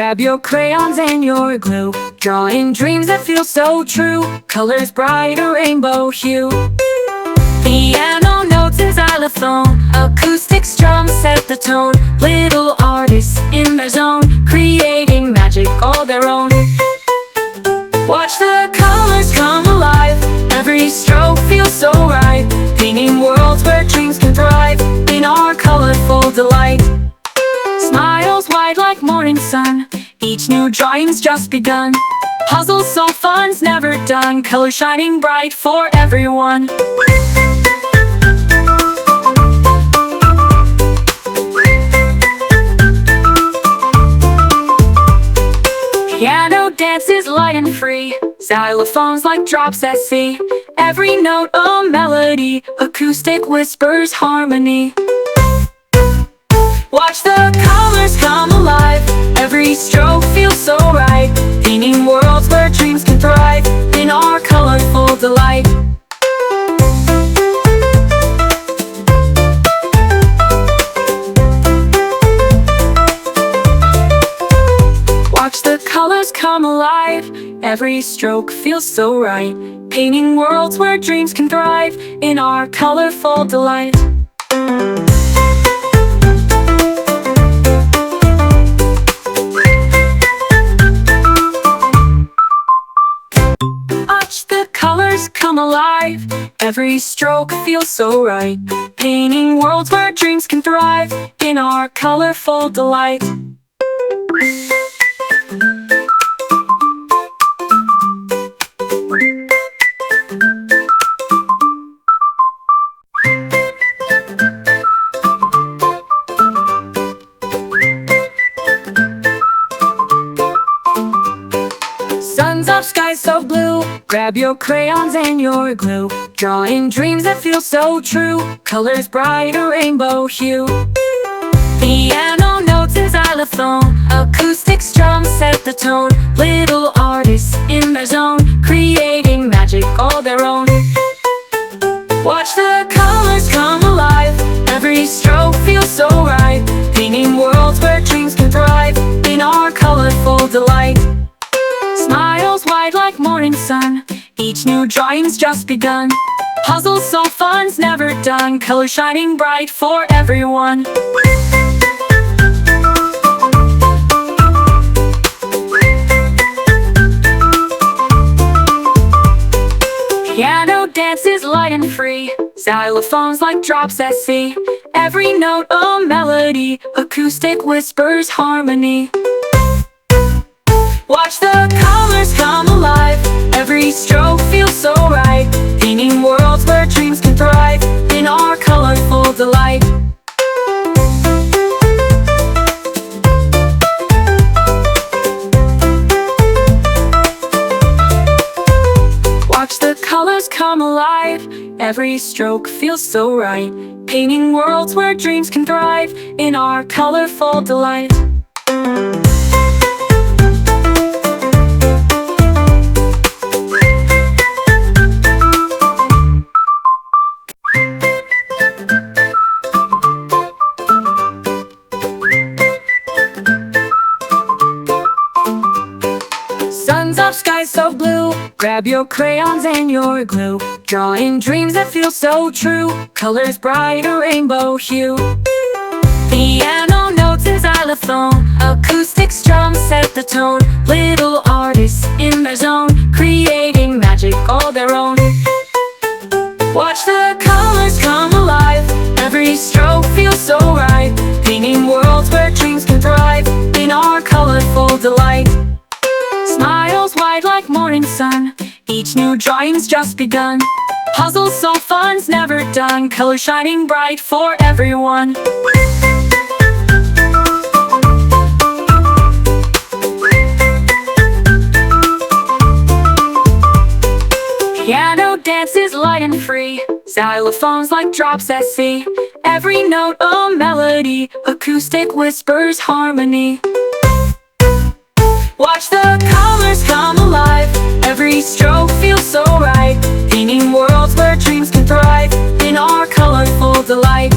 Grab your crayons and your glue, drawing dreams that feel so true. Colors bright, a rainbow hue. Piano notes and xylophone, acoustic strums set the tone. Little artists in their zone, creating magic all their own. Watch the colors come alive, every stroke feels so right. Painting worlds where dreams can thrive, in our colorful delight. Smiles wide like morning sun, each new drawing's just begun. Puzzles so fun's never done, colors shining bright for everyone. Piano dances light and free, xylophones like drops at sea. Every note a melody, acoustic whispers harmony. Watch the colors come alive, every stroke feels so right. Painting worlds where dreams can thrive, in our colorful delight. Watch the colors come alive, every stroke feels so right. Painting worlds where dreams can thrive, in our colorful delight. Watch the colors come alive, every stroke feels so right. Painting worlds where dreams can thrive, in our colorful delight. Suns up, skies so blue, grab your crayons and your glue, drawing dreams that feel so true. Colors bright, a rainbow hue. Piano notes and xylophone, acoustic strums set the tone. Little artists in their zone, creating magic all their own. Watch the colors come alive, every stroke feels so right. Painting worlds where dreams can thrive, in our colorful delight. Smiles wide like morning sun, each new drawing's just begun. Puzzles so fun's never done, colors shining bright for everyone. Piano dances light and free, xylophones like drops at sea. Every note a melody, acoustic whispers harmony. Watch the colors come alive, every stroke feels so right. Painting worlds where dreams can thrive, in our colorful delight. Watch the colors come alive, every stroke feels so right. Painting worlds where dreams can thrive, in our colorful delight. Suns up, skies so blue, grab your crayons and your glue, drawing dreams that feel so true. Colors bright, a rainbow hue. Piano notes and xylophone, acoustic strums set the tone. Little artists in their zone, creating magic all their own. Watch the colors come alive, every stroke feels so right. Painting worlds where dreams can thrive, in our colorful delight. Smiles wide like morning sun, each new drawing's just begun. Puzzles so fun's never done, colors shining bright for everyone. Piano dances light and free, xylophones like drops at sea. Every note a melody, acoustic whispers harmony. Watch the colors come alive, every stroke feels so right. Painting worlds where dreams can thrive, in our colorful delight.